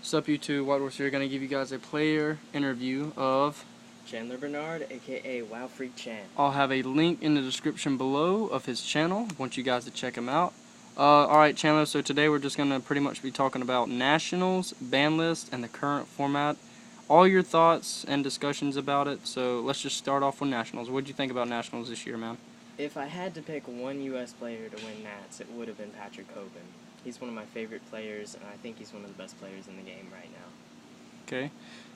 What's up, YouTube? White Horse here. Going to give you guys a player interview of Chandler Bernard, aka Wow Freak Chan. I'll have a link in the description below of his channel. I want you guys to check him out. Alright, Chandler, so today we're just going to pretty much be talking about Nationals, ban list, and the current format. All your thoughts and discussions about it. So let's just start off with Nationals. What did you think about Nationals this year, man? If I had to pick one U.S. player to win Nats, it would have been Patrick Hoban. He's one of my favorite players, and I think he's one of the best players in the game right now. Okay.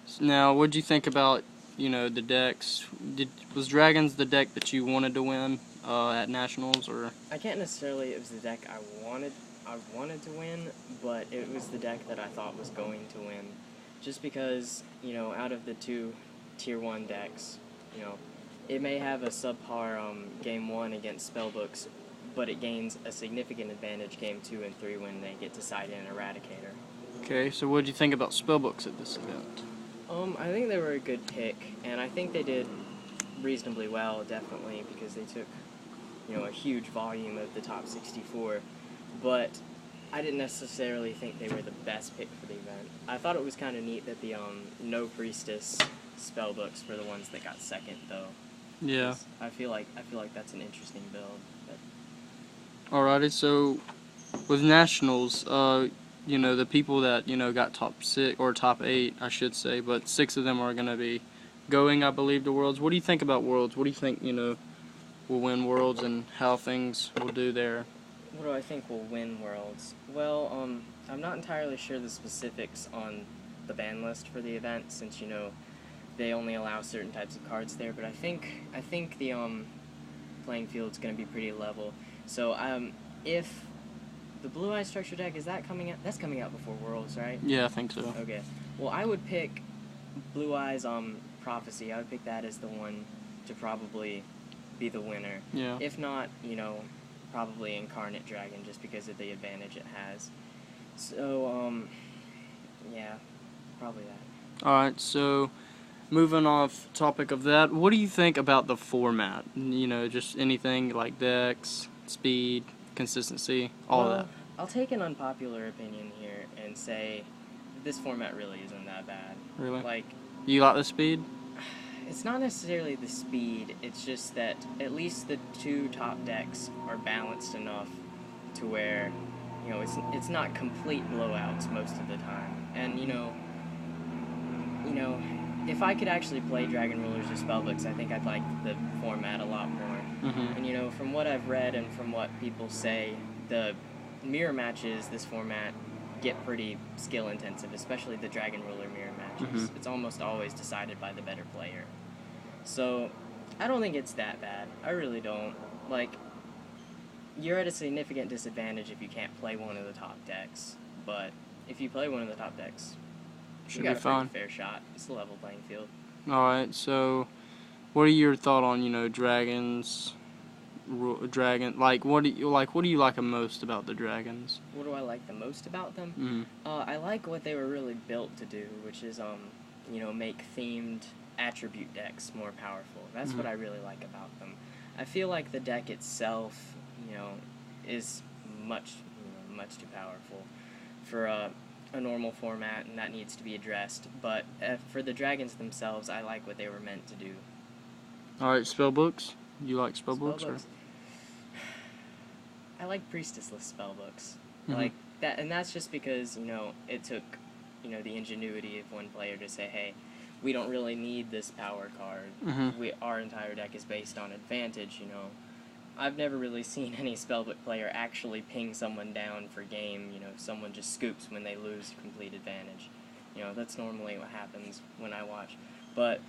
So now, what did you think about, the decks? Was Dragons the deck that you wanted to win at Nationals, or? I can't necessarily. It was the deck I wanted to win, but it was the deck that I thought was going to win, just because out of the two Tier 1 decks, it may have a subpar Game 1 against Spellbooks, but it gains a significant advantage Game 2 and 3 when they get to side in Eradicator. Okay, so what did you think about Spellbooks at this event? I think they were a good pick, and I think they did reasonably well, definitely, because they took, a huge volume of the top 64, but I didn't necessarily think they were the best pick for the event. I thought it was kind of neat that the no Priestess Spellbooks were the ones that got second, though. Yeah. I feel like that's an interesting build. Alrighty, so with Nationals, the people that, got top 6, or top 8, I should say, but 6 of them are going to be going, I believe, to Worlds. What do you think about Worlds? What do you think, will win Worlds and how things will do there? What do I think will win Worlds? Well, I'm not entirely sure the specifics on the ban list for the event, since, they only allow certain types of cards there, but I think the playing field's going to be pretty level. So, if the Blue Eye Structure deck, is that coming out? That's coming out before Worlds, right? Yeah, I think so. Okay. Well, I would pick Blue Eye's Prophecy. I would pick that as the one to probably be the winner. Yeah. If not, probably Incarnate Dragon, just because of the advantage it has. So, yeah, probably that. Alright, so moving off topic of that, what do you think about the format? Just anything like decks, speed, consistency, all that. I'll take an unpopular opinion here and say this format really isn't that bad. Really? You like the speed? It's not necessarily the speed, it's just that at least the 2 top decks are balanced enough to where, it's not complete blowouts most of the time. And, if I could actually play Dragon Rulers or Spellbooks, I think I'd like the format a lot more. Mm-hmm. And, from what I've read and from what people say, the mirror matches, this format, get pretty skill-intensive, especially the Dragon Ruler mirror matches. Mm-hmm. It's almost always decided by the better player. So, I don't think it's that bad. I really don't. You're at a significant disadvantage if you can't play one of the top decks, but if you play one of the top decks, should you got be a fine. fair shot. It's a level playing field. Alright, so what are your thoughts on, dragons? What do you like the most about the dragons? What do I like the most about them? Mm-hmm. I like what they were really built to do, which is make themed attribute decks more powerful. That's Mm-hmm. what I really like about them. I feel like the deck itself, is much too powerful for a normal format, and that needs to be addressed. But for the dragons themselves, I like what they were meant to do. Alright, Spellbooks? You like Spellbooks? Or? I like priestessless Spellbooks. Mm-hmm. Like that, and that's just because, it took, the ingenuity of one player to say, hey, we don't really need this power card. Mm-hmm. Our entire deck is based on advantage, I've never really seen any Spellbook player actually ping someone down for game, someone just scoops when they lose complete advantage. That's normally what happens when I watch. But,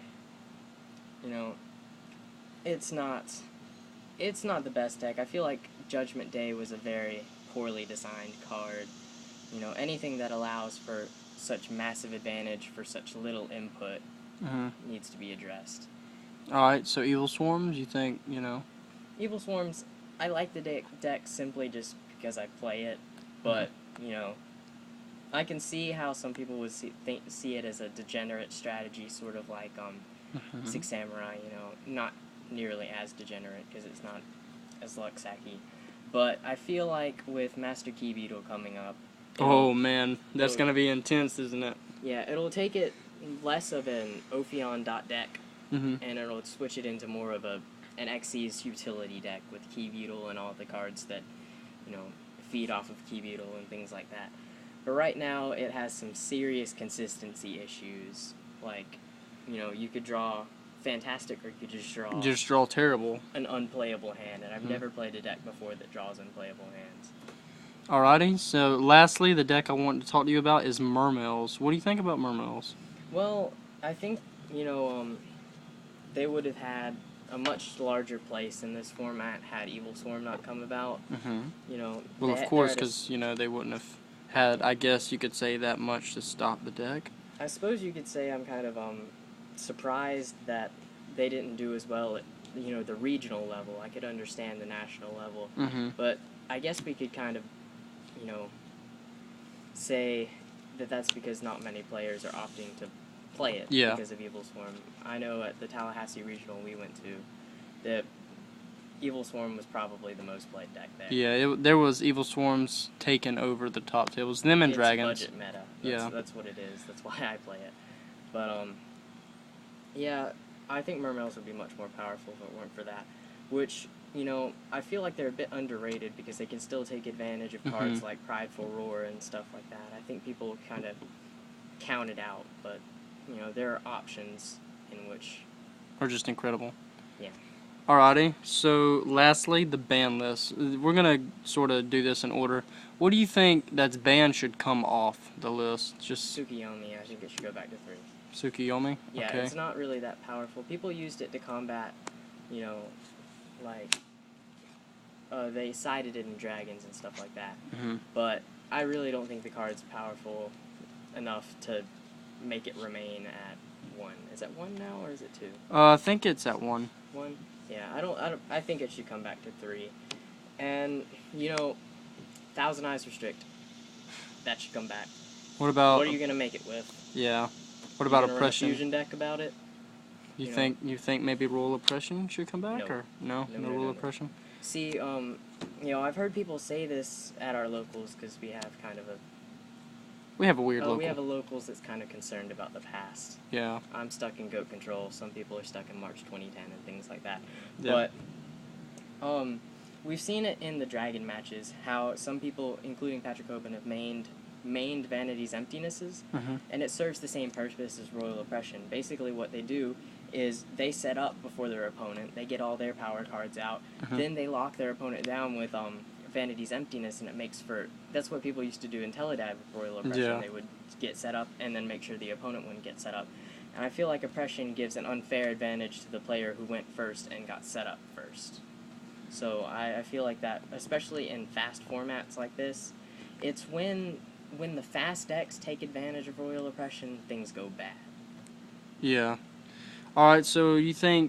it's not the best deck. I feel like Judgment Day was a very poorly designed card. Anything that allows for such massive advantage for such little input Mm-hmm. needs to be addressed. Alright, so Evil Swarms, you think, Evil Swarms, I like the deck simply just because I play it, but, I can see how some people would see it as a degenerate strategy, sort of like Mm-hmm. Six Samurai, not nearly as degenerate because it's not as Luxacky. But I feel like with Master Key Beetle coming up, Oh man, that's it'll- gonna be intense, isn't it? Yeah, it'll take it less of an Ophion dot deck, Mm-hmm. and it'll switch it into more of an Xyz utility deck with Key Beetle and all the cards that, feed off of Key Beetle and things like that. But right now, it has some serious consistency issues. Like, you could draw fantastic, or you could just draw Just draw terrible. an unplayable hand, and I've never played a deck before that draws unplayable hands. Alrighty, so lastly, the deck I want to talk to you about is Mermails. What do you think about Mermails? Well, I think, they would have had a much larger place in this format had Evil Swarm not come about. Mm-hmm. Well, They- of course, they're at a- because, they wouldn't have had, I guess you could say, that much to stop the deck. I suppose you could say I'm kind of surprised that they didn't do as well at the regional level. I could understand the national level, Mm-hmm. but I guess we could kind of say that that's because not many players are opting to play it Yeah. because of Evil Swarm. I know at the Tallahassee regional we went to, that Evil Swarm was probably the most played deck there. Yeah, there was Evil Swarms taking over the top tables. Them and It's Dragons. budget meta. Yeah. That's what it is. That's why I play it. But yeah, I think Mermails would be much more powerful if it weren't for that. Which, I feel like they're a bit underrated because they can still take advantage of cards like Prideful Roar and stuff like that. I think people kind of count it out, but there are options in which. Are just incredible. Yeah. Alrighty, so lastly, the ban list. We're going to sort of do this in order. What do you think that's banned should come off the list? Just Tsukiyomi, I think it should go back to 3. Tsukiyomi? Yeah, Okay. it's not really that powerful. People used it to combat, like, they sided it in dragons and stuff like that. Mm-hmm. But I really don't think the card's powerful enough to make it remain at 1. Is it 1 now, or is it 2? I think it's at 1. 1? Yeah, I think it should come back to 3. And, Thousand Eyes Restrict. That should come back. What about... What are you going to make it with? Yeah. What You about gonna run a Oppression? fusion deck about it? You know? think maybe Royal Oppression should come back? No. Or no? No, Royal no. Oppression? See, I've heard people say this at our locals because we have kind of a... We have a weird local. We have a locals that's kind of concerned about the past. Yeah. I'm stuck in Goat Control. Some people are stuck in March 2010 and things like that. Yeah. But we've seen it in the Dragon matches, how some people, including Patrick Hoban, have mained Vanity's Emptinesses, Mm-hmm. and it serves the same purpose as Royal Oppression. Basically what they do is they set up before their opponent, they get all their power cards out, Mhm. then they lock their opponent down with Vanity's Emptiness, and it makes for... That's what people used to do in Teledad with Royal Oppression. Yeah. They would get set up and then make sure the opponent wouldn't get set up. And I feel like Oppression gives an unfair advantage to the player who went first and got set up first. So I feel like that, especially in fast formats like this, it's when the fast decks take advantage of Royal Oppression, things go bad. Yeah. Alright, so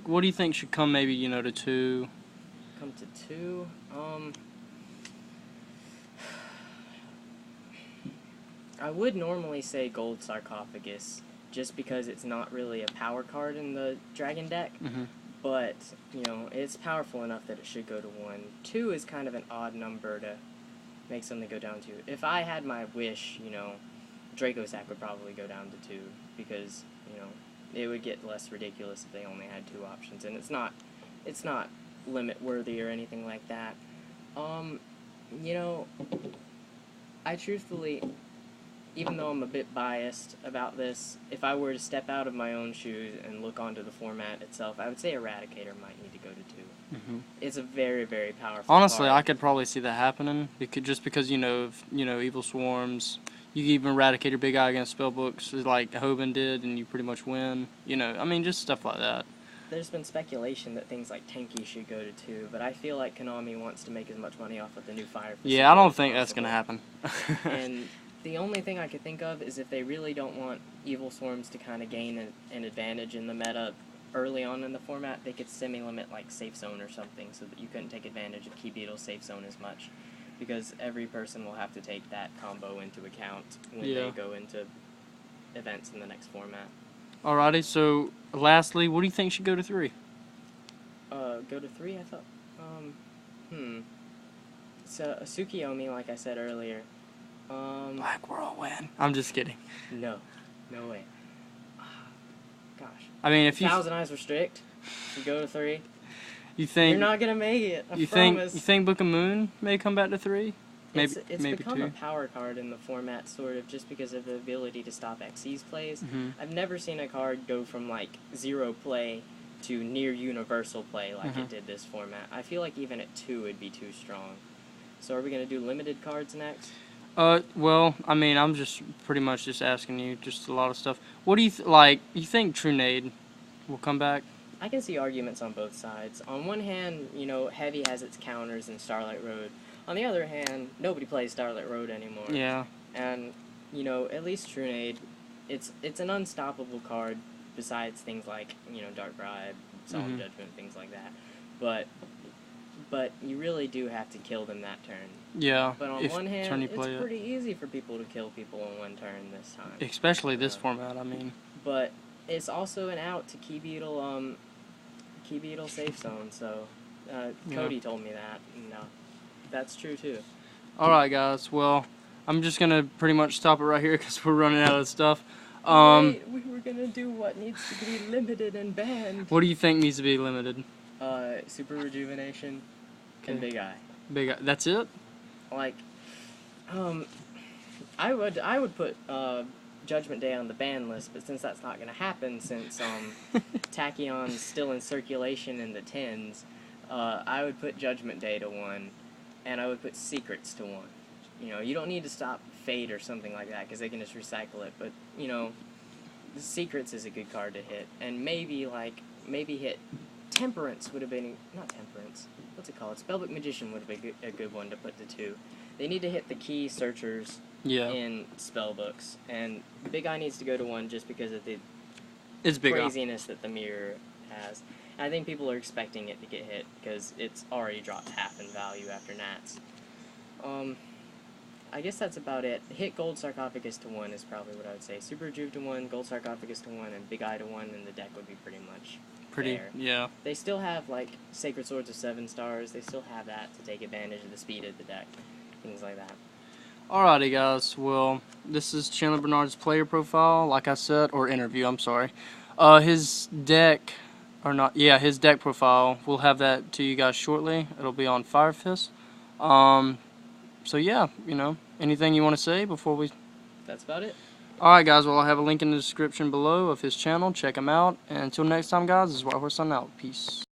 what do you think should come maybe, to 2? Come to 2, I would normally say Gold Sarcophagus, just because it's not really a power card in the Dragon deck, Mm-hmm. but, it's powerful enough that it should go to 1. 2 is kind of an odd number to make something go down to. If I had my wish, Draco Sack would probably go down to 2, because, it would get less ridiculous if they only had 2 options, and it's not limit worthy or anything like that. I truthfully, even though I'm a bit biased about this, if I were to step out of my own shoes and look onto the format itself, I would say Eradicator might need to go to 2. Mm-hmm. It's a very, very powerful Honestly, I card. could probably see that happening because Evil Swarms. You can even eradicate your big eye against spellbooks like Hoban did, and you pretty much win. Just stuff like that. There's been speculation that things like Tenki should go to 2, but I feel like Konami wants to make as much money off of the new Fire. Yeah, I don't think that's gonna happen. And the only thing I could think of is if they really don't want Evil Swarms to kind of gain an advantage in the meta early on in the format, they could semi-limit like Safe Zone or something so that you couldn't take advantage of Key Beetle's Safe Zone as much. Because every person will have to take that combo into account when they go into events in the next format. Alrighty, so lastly, what do you think should go to 3? Go to 3, I thought. So, Tsukiyomi, like I said earlier, Black World win. I'm just kidding. No. No way. Gosh. I mean, if you Thousand Eyes were strict. You go to 3. you think You're not gonna make it. I you promise. think Book of Moon may come back to 3? Maybe It's maybe become 2. a power card in the format, sort of, just because of the ability to stop Xyz plays. Mhm. I've never seen a card go from like 0 play to near universal play like it did this format. I feel like even at 2 it'd be too strong. So are we gonna do limited cards next? Well, I mean, I'm just pretty much just asking you just a lot of stuff. What do you like? You think Trunade will come back? I can see arguments on both sides. On one hand, you know, Heavy has its counters in Starlight Road. On the other hand, nobody plays Starlight Road anymore. Yeah. And, you know, at least Trunade, it's an unstoppable card besides things like, you know, Dark Bribe, Solemn Judgment, things like that. But you really do have to kill them that turn. Yeah. But on one hand, it's play pretty easy for people to kill people in one turn this time. Especially this format, I mean. But it's also an out to Key Beetle safe zone, so Cody told me that, and that's true too. Alright guys, well, I'm just gonna pretty much stop it right here because we're running out of stuff. Wait, we were gonna do what needs to be limited and banned. What do you think needs to be limited? Super Rejuvenation and Big Eye. Big Eye, that's it? Like, I would put Judgment Day on the ban list, but since that's not gonna happen, since Tachyon's still in circulation in the 10s, I would put Judgment Day to 1, and I would put Secrets to 1. You know, you don't need to stop Fate or something like that, because they can just recycle it, but, you know, Secrets is a good card to hit, and maybe hit Temperance would have been, not Temperance, what's it called? Spellbook Magician would have been a good one to put to 2. They need to hit the key searchers in spellbooks, and Big Eye needs to go to 1 just because of the craziness that the mirror has. And I think people are expecting it to get hit because it's already dropped half in value after Nats. I guess that's about it. Hit Gold Sarcophagus to 1 is probably what I would say. Super Rejuve to 1, Gold Sarcophagus to 1, and Big Eye to 1, and the deck would be pretty much there. Yeah. They still have, like, Sacred Swords of 7 stars. They still have that to take advantage of the speed of the deck. Things like that. Alrighty guys, well, this is Chandler Bernard's player profile, like I said, or interview, I'm sorry. His deck profile, we'll have that to you guys shortly. It'll be on Fire Fist. So yeah, you know, anything you want to say before we... That's about it. Alright guys, well, I'll have a link in the description below of his channel. Check him out. And until next time guys, this is White Horse signing out. Peace.